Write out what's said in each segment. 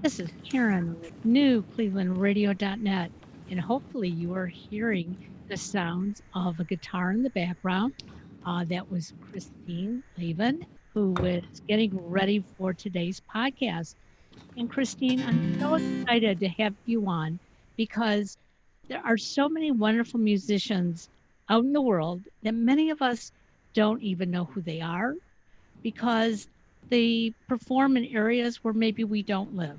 This is Karen with NewClevelandRadio.net, and hopefully you are hearing the sounds of a guitar in the background. That was Christine Lavin, who was getting ready for today's podcast. And Christine, I'm so excited to have you on because there are so many wonderful musicians out in the world that many of us don't even know who they are because they perform in areas where maybe we don't live.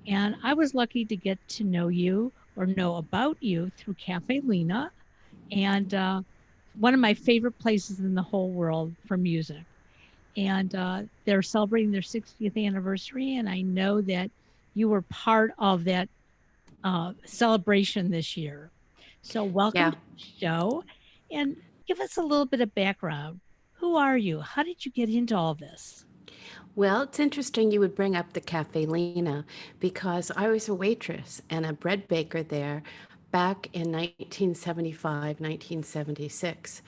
And I was lucky to get to know you or know about you through Cafe Lena and one of my favorite places in the whole world for music. And they're celebrating their 60th anniversary. And I know that you were part of that celebration this year. So, welcome Yeah. to the show and give us a little bit of background. Who are you? How did you get into all this? Well, it's interesting you would bring up the Cafe Lena because I was a waitress and a bread baker there back in 1975, 1976.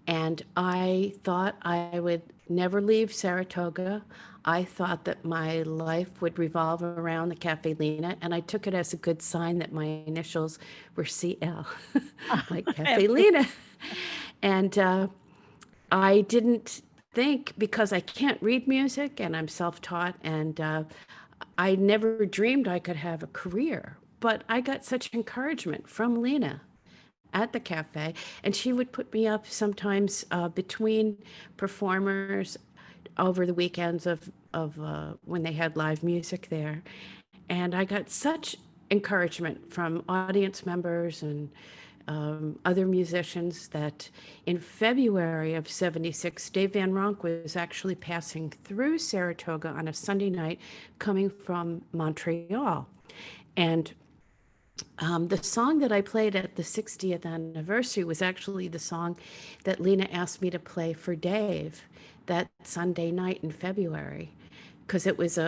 And I thought I would never leave Saratoga. I thought that my life would revolve around the Cafe Lena, and I took it as a good sign that my initials were CL, like Cafe Absolutely. Lena. And I didn't think because I can't read music and I'm self taught, and I never dreamed I could have a career. But I got such encouragement from Lena at the cafe, and she would put me up sometimes between performers over the weekends of when they had live music there. And I got such encouragement from audience members and other musicians that in February of 76, Dave Van Ronk was actually passing through Saratoga on a Sunday night coming from Montreal. And the song that I played at the 60th anniversary was actually the song that Lena asked me to play for Dave that Sunday night in February. Because it was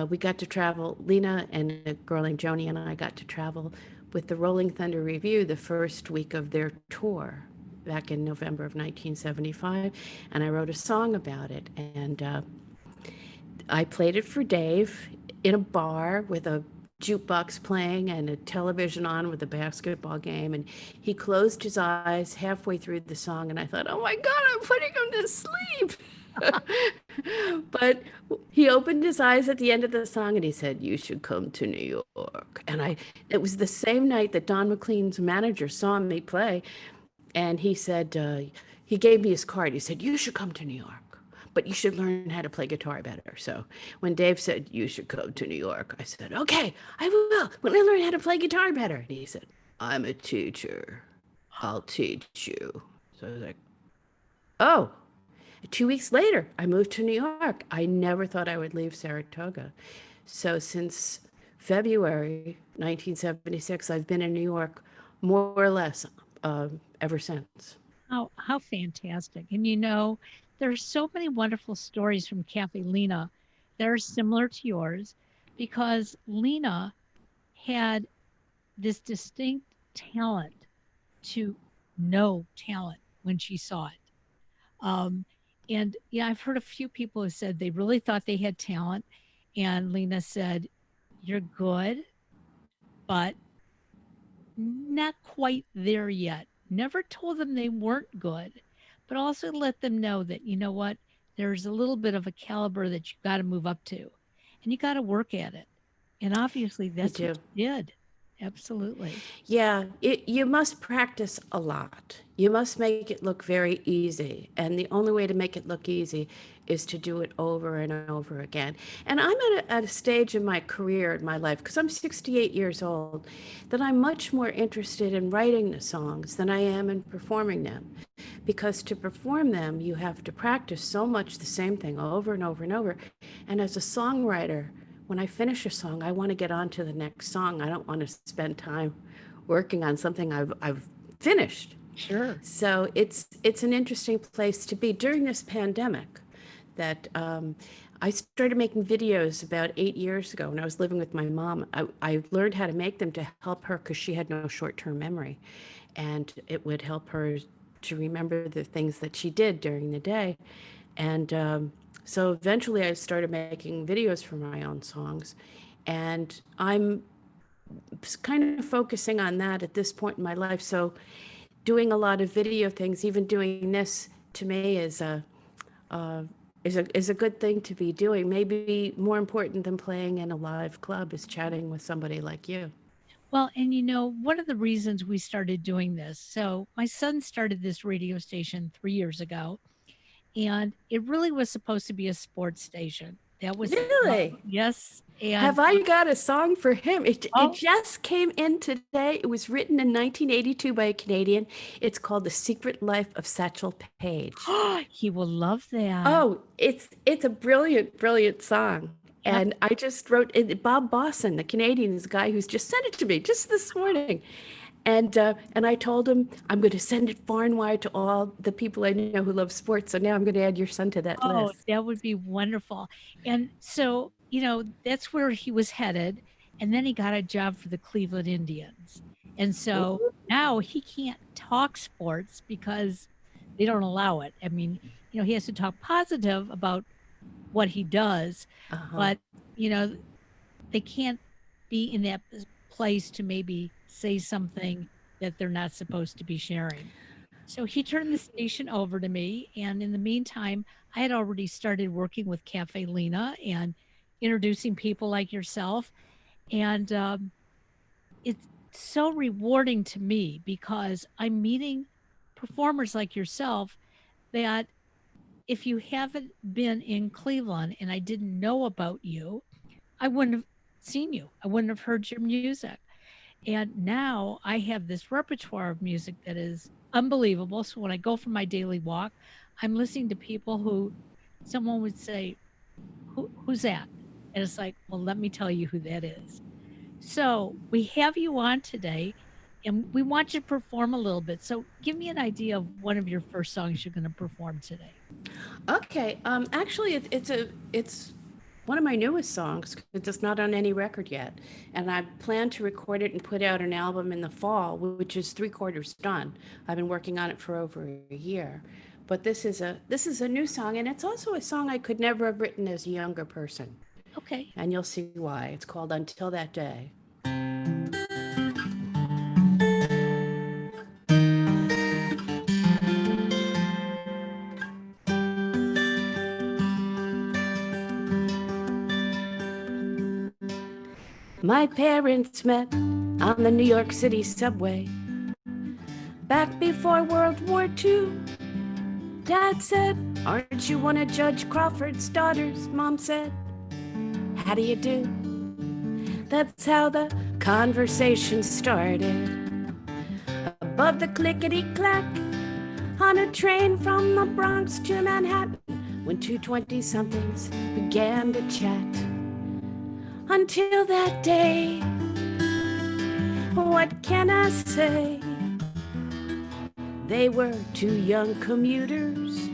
we got to travel, Lena and a girl named Joni and I got to travel with the Rolling Thunder Review the first week of their tour back in November of 1975. And I wrote a song about it. And I played it for Dave in a bar with a jukebox playing and a television on with a basketball game. And he closed his eyes halfway through the song. And I thought, oh my God, I'm putting him to sleep. But he opened his eyes at the end of the song and he said, "You should come to New York." And it was the same night that Don McLean's manager saw me play. And he said, he gave me his card. He said, "You should come to New York, but you should learn how to play guitar better." So when Dave said, "You should come to New York," I said, "Okay, I will. When I learn how to play guitar better." And he said, "I'm a teacher. I'll teach you." So I was like, oh. 2 weeks later, I moved to New York. I never thought I would leave Saratoga. So since February 1976, I've been in New York more or less ever since. How fantastic. And there's so many wonderful stories from Cafe Lena that are similar to yours because Lena had this distinct talent to know talent when she saw it. Um, and yeah, I've heard a few people who said they really thought they had talent. And Lena said, "You're good, but not quite there yet." Never told them they weren't good, but also let them know that, you know what, there's a little bit of a caliber that you got to move up to and you got to work at it. And obviously, You that's what do. you did. Absolutely. Yeah, you must practice a lot. You must make it look very easy. And the only way to make it look easy is to do it over and over again. And I'm at a stage in my career, in my life, because I'm 68 years old, that I'm much more interested in writing the songs than I am in performing them. Because to perform them, you have to practice so much the same thing over and over and over. And as a songwriter, when I finish a song, I want to get on to the next song. I don't want to spend time working on something I've finished. Sure. So it's an interesting place to be during this pandemic. That I started making videos about 8 years ago when I was living with my mom. I learned how to make them to help her because she had no short-term memory, and it would help her to remember the things that she did during the day. And so eventually I started making videos for my own songs. And I'm kind of focusing on that at this point in my life. So doing a lot of video things, even doing this to me uh, is a good thing to be doing. Maybe more important than playing in a live club is chatting with somebody like you. Well, and one of the reasons we started doing this, so my son started this radio station 3 years ago, and it really was supposed to be a sports station. That was, Really? yes. And, Have I got a song for him? It oh, just came in today. It was written in 1982 by a Canadian. It's called The Secret Life of Satchel Paige. he will love that. Oh, it's a brilliant, brilliant song. And I just wrote it. Bob Bosson, the Canadian, is a guy who's just sent it to me just this morning. And I told him I'm going to send it far and wide to all the people I know who love sports. So now I'm going to add your son to that Oh, list. that would be wonderful. And so, that's where he was headed. And then he got a job for the Cleveland Indians. And so now he can't talk sports because they don't allow it. I mean, he has to talk positive about what he does, Uh-huh. but, you know, they can't be in that place to maybe say something that they're not supposed to be sharing. So he turned the station over to me. And in the meantime, I had already started working with Cafe Lena and introducing people like yourself. And it's so rewarding to me because I'm meeting performers like yourself that if you haven't been in Cleveland and I didn't know about you, I wouldn't have seen you. I wouldn't have heard your music. And now I have this repertoire of music that is unbelievable. So when I go for my daily walk, I'm listening to people who someone would say, who's that? And it's like, well, let me tell you who that is. So we have you on today and we want you to perform a little bit. So give me an idea of one of your first songs you're going to perform today. Okay. Actually, it's one of my newest songs. It's not on any record yet, and I plan to record it and put out an album in the fall, which is three-quarters done. I've been working on it for over a year, but this is a new song, and it's also a song I could never have written as a younger person, Okay. and you'll see why. It's called "Until That Day." My parents met on the New York City subway back before World War II. Dad said, "Aren't you one of Judge Crawford's daughters?" Mom said, "How do you do?" That's how the conversation started. Above the clickety-clack on a train from the Bronx to Manhattan, when two 20-somethings began to chat. Until that day, what can I say? They were two young commuters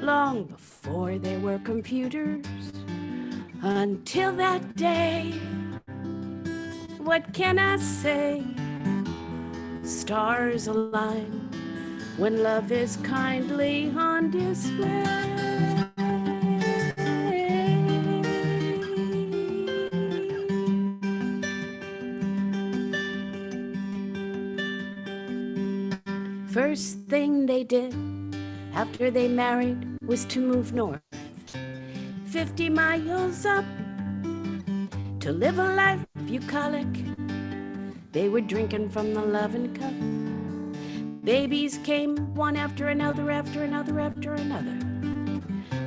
long before there were computers. Until that day, what can I say? Stars align when love is kindly on display. First thing they did after they married was to move north, 50 miles up, to live a life bucolic. They were drinking from the Lavin cup. Babies came one after another, after another, after another.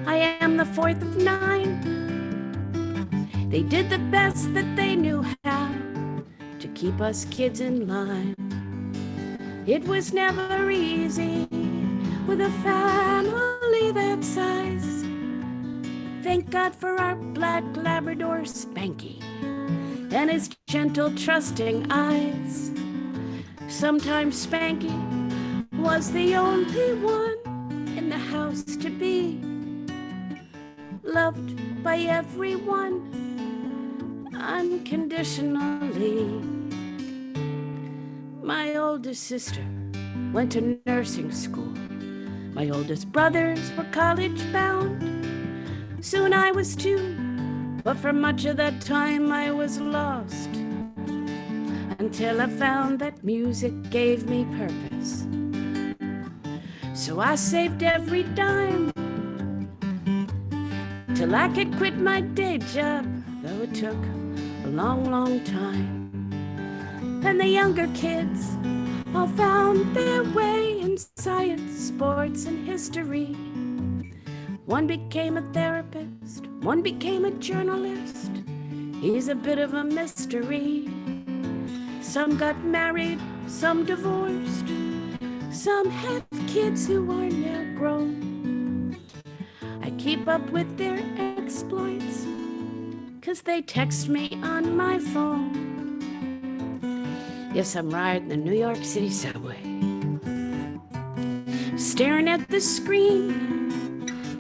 I am the fourth of 9. They did the best that they knew how to keep us kids in line. It was never easy with a family that size. Thank God for our black Labrador Spanky and his gentle, trusting eyes. Sometimes Spanky was the only one in the house to be loved by everyone unconditionally. My oldest sister went to nursing school. My oldest brothers were college bound. Soon I was 2, But for much of that time I was lost until I found that music gave me purpose. So I saved every dime till I could quit my day job, though it took a long, long time. And the younger kids all found their way in science, sports, and history. One became a therapist, one became a journalist. He's a bit of a mystery. Some got married, some divorced, some have kids who are now grown. I keep up with their exploits, 'cause they text me on my phone. Yes, I'm riding the New York City subway, staring at the screen.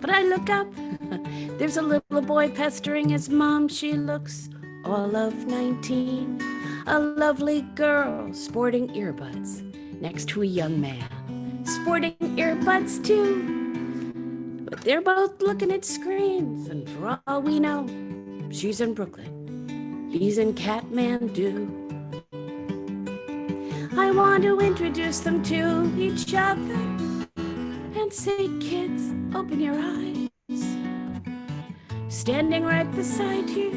But I look up, there's a little boy pestering his mom. She looks all of 19. A lovely girl sporting earbuds next to a young man sporting earbuds too. But they're both looking at screens, and for all we know, she's in Brooklyn, he's in Kathmandu. I want to introduce them to each other and say, kids, open your eyes. Standing right beside you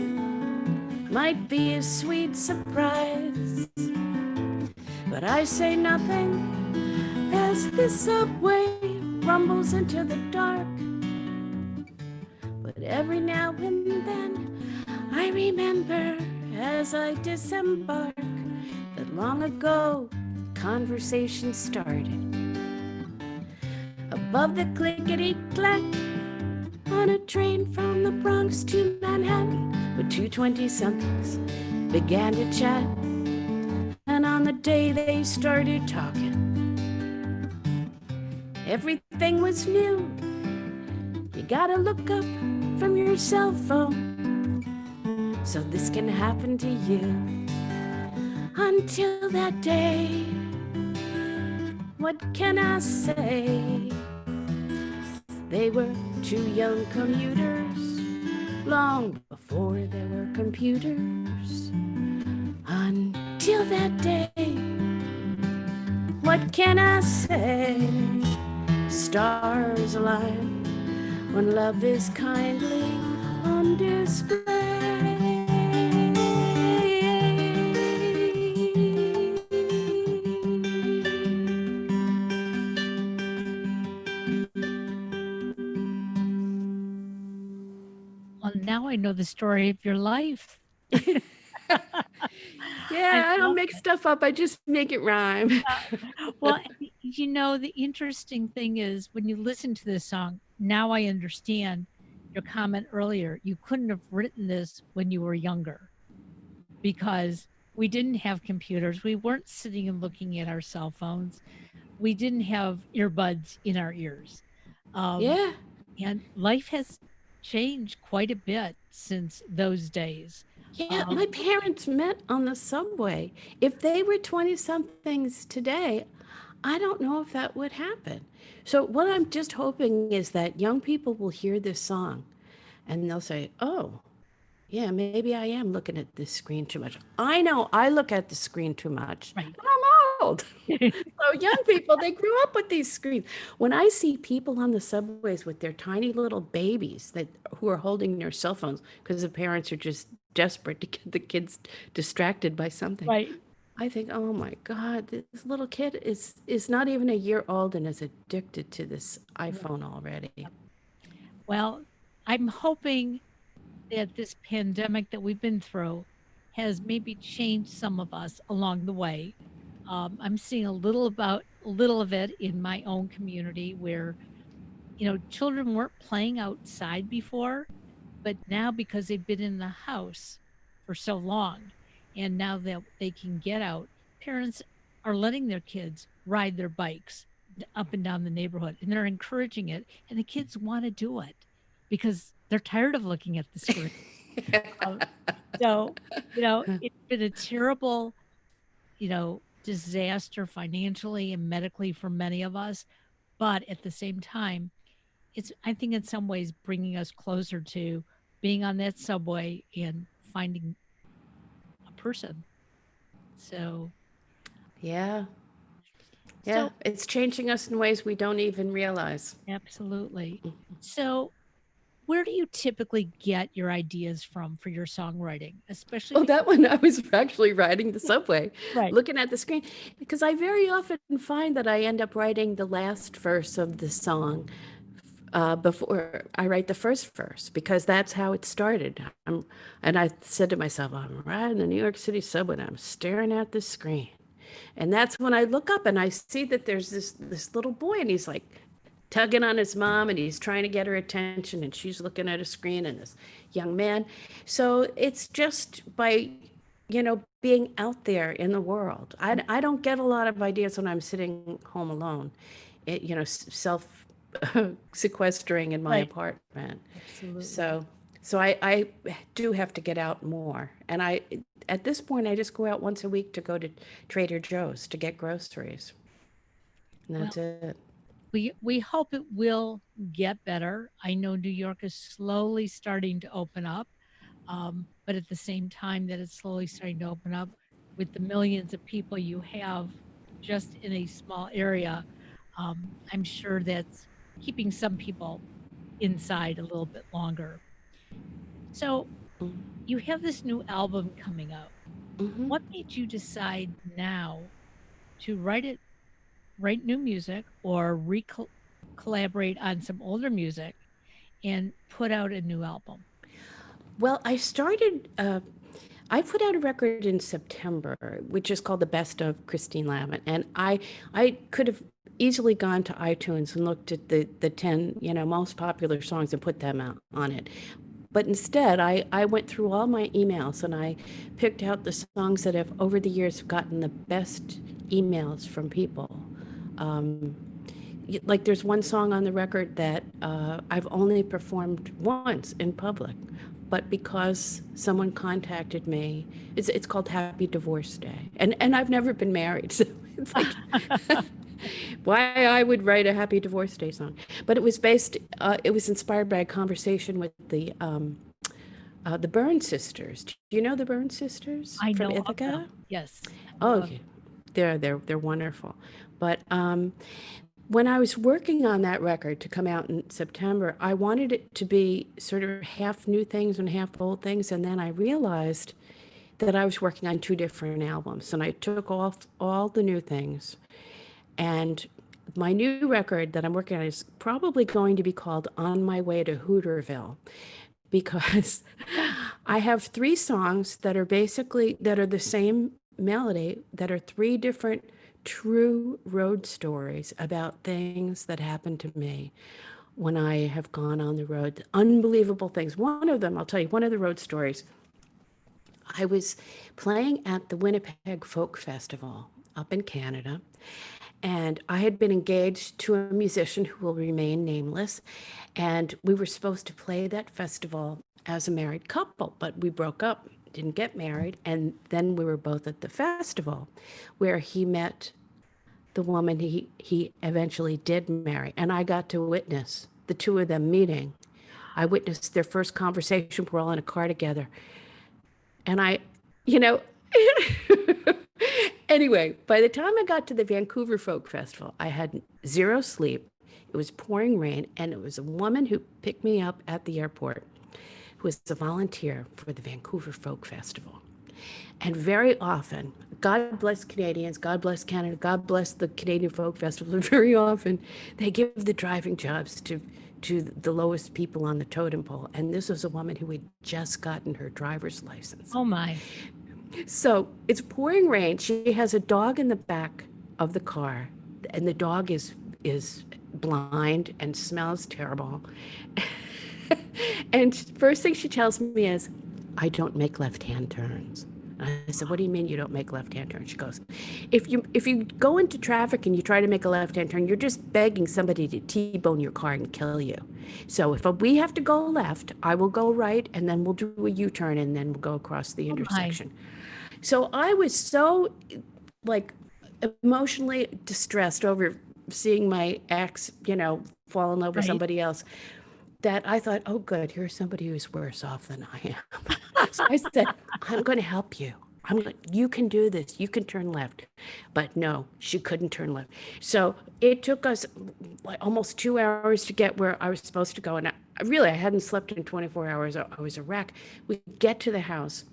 might be a sweet surprise. But I say nothing as the subway rumbles into the dark. But every now and then I remember as I disembark that long ago conversation started above the clickety-clack on a train from the Bronx to Manhattan, with two 20-somethings began to chat. And on the day they started talking, everything was new. You gotta look up from your cell phone so this can happen to you. Until that day, what can I say? They were two young commuters long before there were computers. Until that day, what can I say? Stars align when love is kindly on display. Well, now I know the story of your life. I Yeah, I don't love make it. stuff up. I just make it rhyme. Well, the interesting thing is when you listen to this song, now I understand your comment earlier. You couldn't have written this when you were younger because we didn't have computers. We weren't sitting and looking at our cell phones. We didn't have earbuds in our ears. Um, Yeah. and life has changed quite a bit since those days. Yeah, my Um, parents met on the subway. If they were 20 somethings today, I don't know if that would happen. So, what I'm just hoping is that young people will hear this song and they'll say, oh, yeah, maybe I am looking at this screen too much. I know I look at the screen too much, right. and I'm old. So young people, they grew up with these screens. When I see people on the subways with their tiny little babies that who are holding their cell phones because the parents are just desperate to get the kids distracted by something, Right. I think, oh my God, this little kid is not even a year old and is addicted to this Right. iPhone already. Yep. Well, I'm hoping that this pandemic that we've been through has maybe changed some of us along the way. I'm seeing a little of it in my own community where children weren't playing outside before, but now because they've been in the house for so long and now that they can get out, parents are letting their kids ride their bikes up and down the neighborhood and they're encouraging it and the kids want to do it because they're tired of looking at the screen. Um, so, it's been a terrible, disaster financially and medically for many of us, but at the same time, it's I think in some ways bringing us closer to being on that subway and finding a person. So, Yeah. Yeah. so It's changing us in ways we don't even realize. absolutely. So, where do you typically get your ideas from for your songwriting, especially Oh, because that one I was actually riding the subway, right, looking at the screen, because I very often find that I end up writing the last verse of the song before I write the first verse, because that's how it started. And I said to myself, I'm riding the New York City subway and I'm staring at the screen. And that's when I look up and I see that there's this little boy and he's like tugging on his mom and he's trying to get her attention and she's looking at a screen and this young man. So it's just by, being out there in the world. I don't get a lot of ideas when I'm sitting home alone, self sequestering in my right, apartment. absolutely. So, so I do have to get out more. And at this point, I just go out once a week to go to Trader Joe's to get groceries. And Well, that's it. we hope it will get better. I know New York is slowly starting to open up, but at the same time that it's slowly starting to open up, with the millions of people you have just in a small area, I'm sure that's keeping some people inside a little bit longer. So you have this new album coming out. Mm-hmm. What made you decide now to write new music or collaborate on some older music and put out a new album? Well, I put out a record in September, which is called The Best of Christine Lavin. And I could have easily gone to iTunes and looked at the 10, most popular songs and put them out on it. But instead, I went through all my emails and I picked out the songs that have over the years gotten the best emails from people. Um, like there's one song on the record that I've only performed once in public, but because someone contacted me, it's called Happy Divorce Day, and I've never been married, so it's like why I would write a Happy Divorce Day song, but it was inspired by a conversation with the Byrne sisters. Do you know the Byrne sisters I from know of Ithaca? them. Yes, I know Oh, of them. they're wonderful, but when I was working on that record to come out in September, I wanted it to be sort of half new things and half old things. And then I realized that I was working on two different albums. And I took off all the new things. And my new record that I'm working on is probably going to be called On My Way to Hooterville, because I have three songs that are the same melody, that are three different true road stories about things that happened to me when I have gone on the road. Unbelievable things. One of them, I'll tell you, one of the road stories, I was playing at the Winnipeg Folk Festival up in Canada, and I had been engaged to a musician who will remain nameless. And we were supposed to play that festival as a married couple, but we broke up, didn't get married. And then we were both at the festival where he met the woman he eventually did marry. And I got to witness the two of them meeting. I witnessed their first conversation. We're all in a car together. And you know, anyway, by the time I got to the Vancouver Folk Festival, I had zero sleep. It was pouring rain, and it was a woman who picked me up at the airport who was a volunteer for the Vancouver Folk Festival. And very often, God bless Canadians, God bless Canada, God bless the Canadian Folk Festival, and very often they give the driving jobs to the lowest people on the totem pole. And this was a woman who had just gotten her driver's license. Oh my. So it's pouring rain. She has a dog in the back of the car, and the dog is blind and smells terrible. And first thing she tells me is, I don't make left-hand turns. I said, what do you mean you don't make left-hand turns? She goes, if you go into traffic and you try to make a left-hand turn, you're just begging somebody to T-bone your car and kill you. So if we have to go left, I will go right, and then we'll do a U-turn, and then we'll go across the Oh my. intersection. So I was so like emotionally distressed over seeing my ex, fall in love with Right. somebody else, that I thought, oh, good, here's somebody who's worse off than I am. So I said, I'm going to help you. You can do this. You can turn left. But no, she couldn't turn left. So it took us like almost 2 hours to get where I was supposed to go. And I hadn't slept in 24 hours. I was a wreck. We get to the house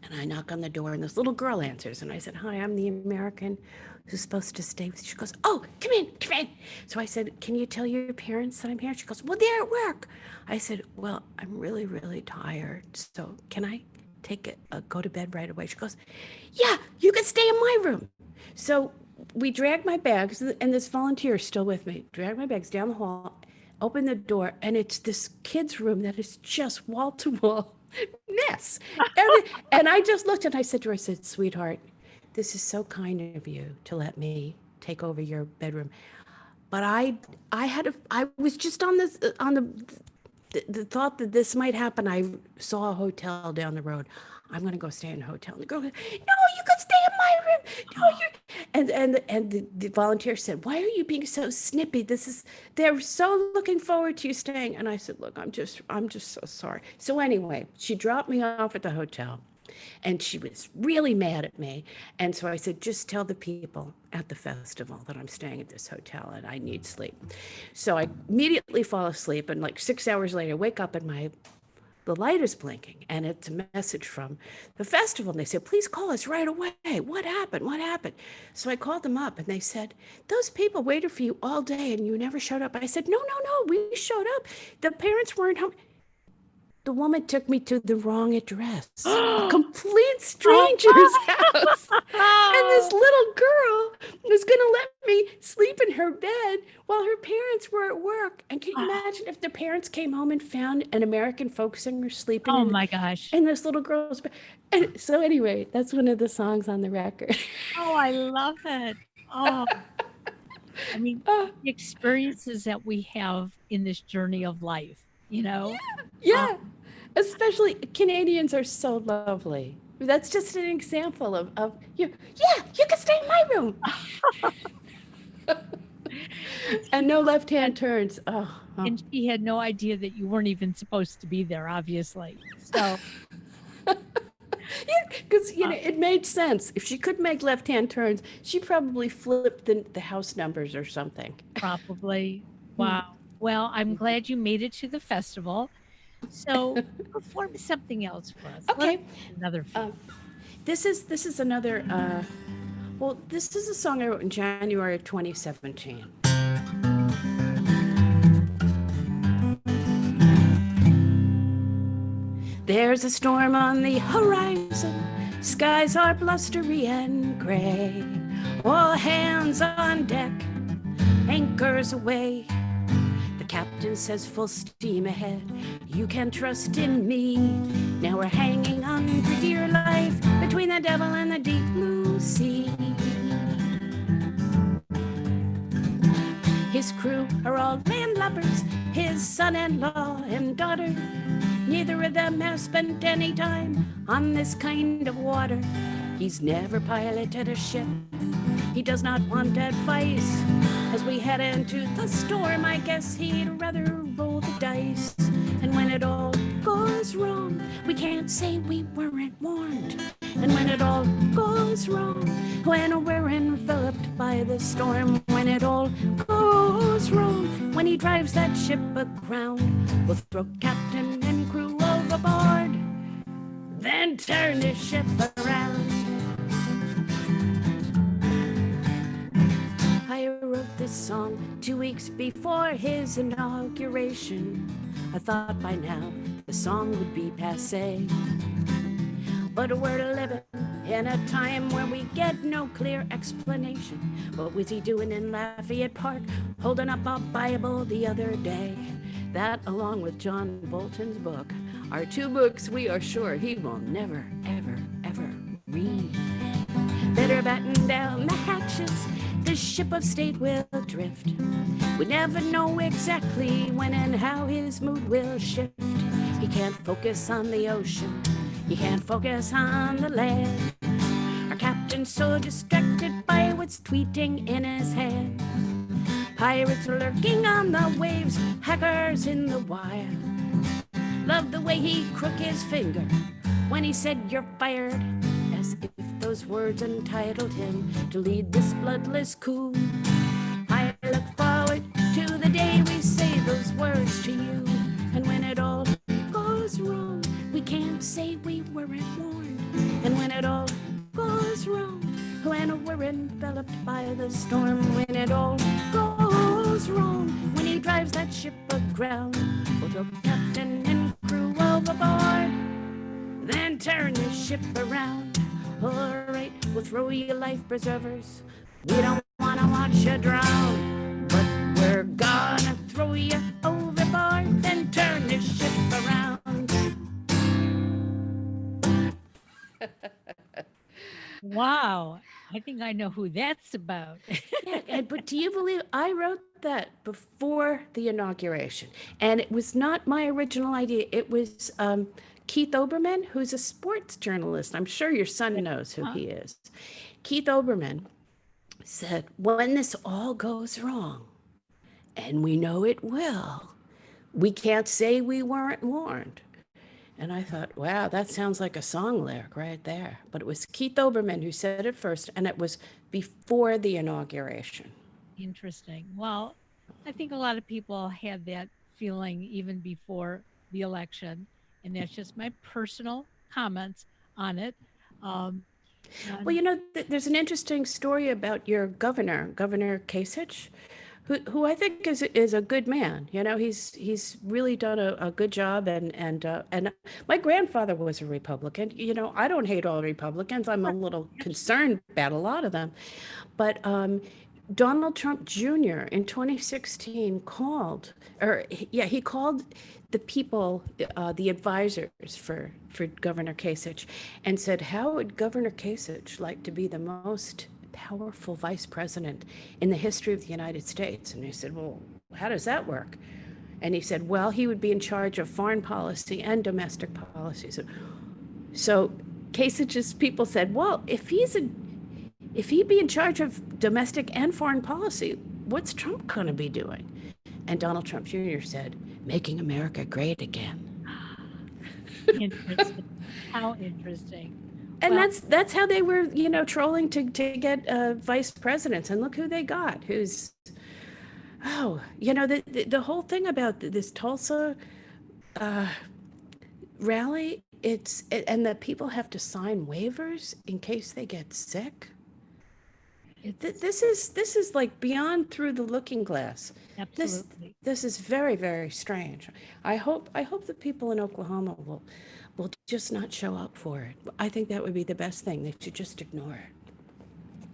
and I knock on the door, and this little girl answers. And I said, hi, I'm the American who's supposed to stay with you. She goes, oh, come in, come in. So I said, can you tell your parents that I'm here? She goes, well, they're at work. I said, well, I'm really, really tired. So can I go to bed right away? She goes, yeah, you can stay in my room. So we dragged my bags, and this volunteer is still with me, dragged my bags down the hall, opened the door, and it's this kid's room that is just wall to wall mess. And I just looked and I said to her, I said, sweetheart, this is so kind of you to let me take over your bedroom. But I was just on the thought that this might happen. I saw a hotel down the road. I'm going to go stay in a hotel. And the girl goes, no, you could stay in my room. No, the volunteer said, why are you being so snippy? They're so looking forward to you staying. And I said, look, I'm just so sorry. So anyway, she dropped me off at the hotel. And she was really mad at me. And so I said, just tell the people at the festival that I'm staying at this hotel and I need sleep. So I immediately fall asleep. And like 6 hours later, I wake up and the light is blinking. And it's a message from the festival. And they said, please call us right away. What happened? What happened? So I called them up and they said, those people waited for you all day and you never showed up. I said, no, we showed up. The parents weren't home. The woman took me to the wrong address, a complete stranger's house. And this little girl was going to let me sleep in her bed while her parents were at work. And can you imagine if the parents came home and found an American folk singer sleeping Oh my gosh. in this little girl's bed? And so anyway, that's one of the songs on the record. Oh, I love it. Oh, I mean, the experiences that we have in this journey of life, you know? Yeah. Especially Canadians are so lovely. That's just an example of you. Yeah, you can stay in my room. And no left-hand turns. And she had no idea that you weren't even supposed to be there, obviously. So Yeah, because it made sense. If she could make left-hand turns, she probably flipped the house numbers or something. probably. Wow. Well, I'm glad you made it to the festival. So perform something else for us. Let us Okay. another few. This is another. This is a song I wrote in January of 2017. There's a storm on the horizon. Skies are blustery and gray. All hands on deck. Anchors away. The captain says full steam ahead. You can trust in me. Now we're hanging on for dear life between the devil and the deep blue sea. His crew are all landlubbers, his son-in-law and daughter. Neither of them have spent any time on this kind of water. He's never piloted a ship. He does not want advice. As we head into the storm, I guess he'd rather roll the dice. And when it all goes wrong, we can't say we weren't warned. And when it all goes wrong, when we're enveloped by the storm, when it all goes wrong, when he drives that ship aground, we'll throw captain and crew overboard, then turn the ship around. I wrote this song 2 weeks before his inauguration. I thought by now the song would be passé. But we're living in a time where we get no clear explanation. What was he doing in Lafayette Park, holding up a Bible the other day? That, along with John Bolton's book, are two books we are sure he will never, ever, ever read. Better batten down the hatches, the ship of state will drift. We never know exactly when and how his mood will shift. He can't focus on the ocean, he can't focus on the land. Our captain's so distracted by what's tweeting in his head Pirates lurking on the waves, hackers in the wire. Loved the way he crook his finger when he said you're fired, as if those words entitled him to lead this bloodless coup. I look forward to the day we say those words to you, and when it all goes wrong, we can't say we weren't warned. And when it all goes wrong, when we're enveloped by the storm, when it all goes wrong, when he drives that ship aground, we'll throw captain and crew overboard, then turn the ship around. All right, we'll throw you life preservers. We don't wanna watch you drown, but we're gonna throw you overboard, then turn the ship around. Wow. I think I know who that's about. Yeah, but do you believe I wrote that before the inauguration? And it was not my original idea. It was Keith Oberman, who's a sports journalist. I'm sure your son knows who Huh? he is. Keith Oberman said, when this all goes wrong, and we know it will, we can't say we weren't warned. And I thought, wow, that sounds like a song lyric right there. But it was Keith Oberman who said it first, and it was before the inauguration. Interesting. Well, I think a lot of people had that feeling even before the election, and that's just my personal comments on it. Um, Well, and you know, there's an interesting story about your governor, Governor Kasich, who I think is a good man. You know, he's really done a good job, and my grandfather was a Republican. You know, I don't hate all Republicans. I'm a right, little absolutely. concerned about a lot of them, but Donald Trump Jr. in 2016 called, or yeah, he called the people, the advisors for Governor Kasich, and said, "How would Governor Kasich like to be the most powerful vice president in the history of the United States?" And they said, "Well, how does that work?" And he said, "Well, he would be in charge of foreign policy and domestic policy." So Kasich's people said, "Well, if he'd be in charge of domestic and foreign policy, what's Trump going to be doing?" And Donald Trump Jr. said, "Making America great again." Interesting. How interesting. And Well, that's how they were, you know, trolling to get vice presidents. And look who they got. Who's you know, the whole thing about this Tulsa rally. And that people have to sign waivers in case they get sick. it's This is like beyond through the looking glass. This absolutely. this is very, very strange. I hope the people in Oklahoma will just not show up for it. I think that would be the best thing. They should just ignore it.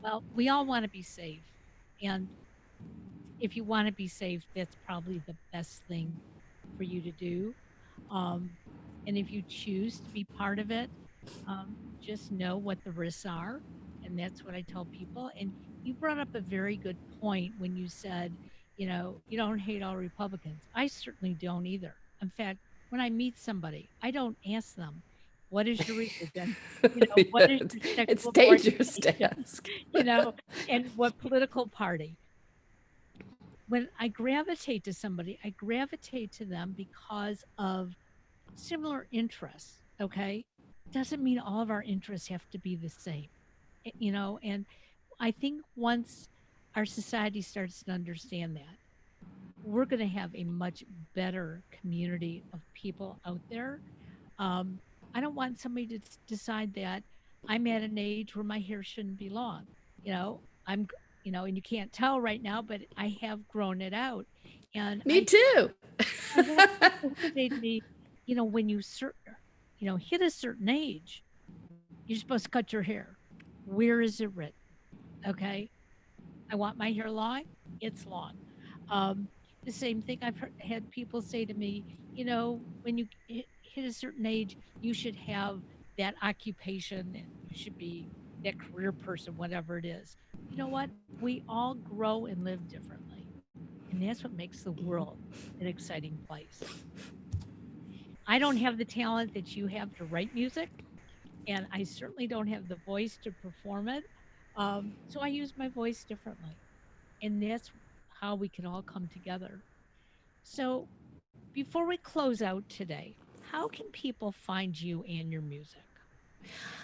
Well, we all want to be safe. And if you want to be safe, that's probably the best thing for you to do. Um, and if you choose to be part of it, just know what the risks are. And that's what I tell people. And you brought up a very good point when you said, you don't hate all Republicans. I certainly don't either. In fact, when I meet somebody, I don't ask them, what is your religion? What is Yeah, your it's sexual dangerous to orientation? ask. you know, and what political party. When I gravitate to somebody, I gravitate to them because of similar interests. Okay. Doesn't mean all of our interests have to be the same, and I think once our society starts to understand that, we're going to have a much better community of people out there. Um, I don't want somebody to decide that I'm at an age where my hair shouldn't be long. I'm, and you can't tell right now, but I have grown it out. And Me too. I've had people say to me, when hit a certain age, you're supposed to cut your hair. Where is it written? Okay. I want my hair long. It's long. Um, the same thing had people say to me, when you hit a certain age, you should have that occupation and you should be that career person, whatever it is. You know what? We all grow and live differently. And that's what makes the world an exciting place. I don't have the talent that you have to write music, and I certainly don't have the voice to perform it. So I use my voice differently. And that's how we can all come together. So, before we close out today, how can people find you and your music?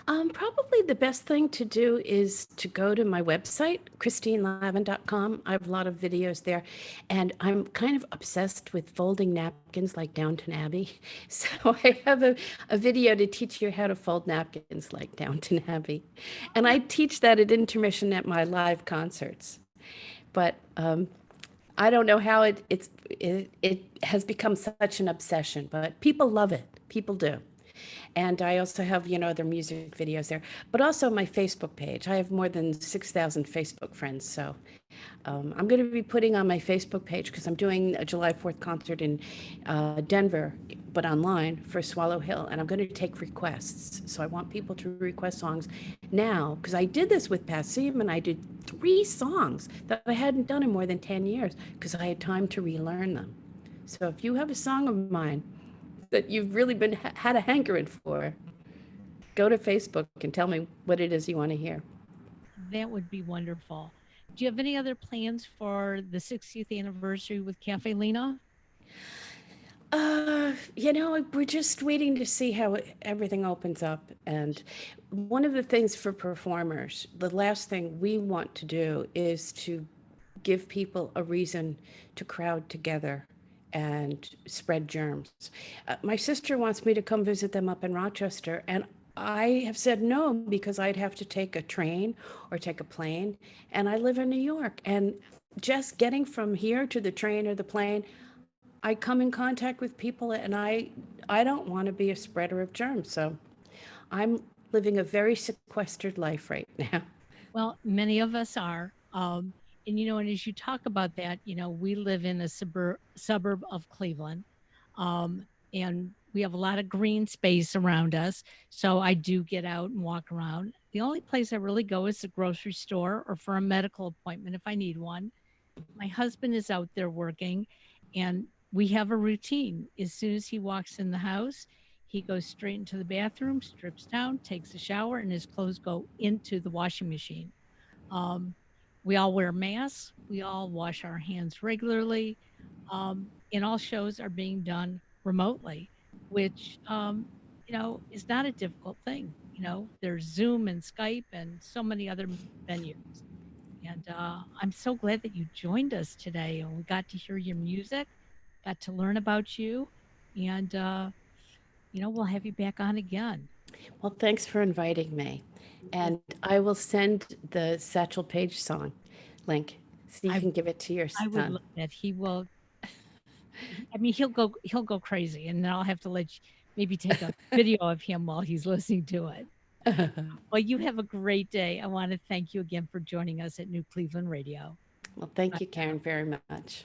Probably the best thing to do is to go to my website, christinelavin.com. I have a lot of videos there, and I'm kind of obsessed with folding napkins like Downton Abbey. So I have a video to teach you how to fold napkins like Downton Abbey. And I teach that at intermission at my live concerts. But I don't know how it has become such an obsession, but people love it. People do. And I also have, their music videos there, but also my Facebook page. I have more than 6,000 Facebook friends. So I'm going to be putting on my Facebook page because I'm doing a July 4th concert in Denver, but online for Swallow Hill. And I'm going to take requests. So I want people to request songs now because I did this with Passim and I did 3 songs that I hadn't done in more than 10 years because I had time to relearn them. So if you have a song of mine that you've really been had a hankering for, go to Facebook and tell me what it is you want to hear. That would be wonderful. Do you have any other plans for the 60th anniversary with Cafe Lena? We're just waiting to see how everything opens up. And one of the things for performers, the last thing we want to do is to give people a reason to crowd together and spread germs. My sister wants me to come visit them up in Rochester, and I have said no because I'd have to take a train or take a plane, and I live in New York. And just getting from here to the train or the plane, I come in contact with people, and I don't want to be a spreader of germs. So I'm living a very sequestered life right now. Well, many of us are. And as you talk about that, we live in a suburb of Cleveland, and we have a lot of green space around us. So I do get out and walk around. The only place I really go is the grocery store or for a medical appointment if I need one. My husband is out there working, and we have a routine. As soon as he walks in the house, he goes straight into the bathroom, strips down, takes a shower, and his clothes go into the washing machine. Um, we all wear masks. We all wash our hands regularly. And all shows are being done remotely, which, is not a difficult thing. There's Zoom and Skype and so many other venues. And I'm so glad that you joined us today and we got to hear your music, got to learn about you. And, we'll have you back on again. Well, thanks for inviting me. Well, And I will send the Satchel Paige song link so you I, can give it to your I would son. love that. He will, I mean, he'll go crazy and then I'll have to maybe take a video of him while he's listening to it. Well, you have a great day. I want to thank you again for joining us at New Cleveland Radio. Well, thank Bye you, now. Karen, very much.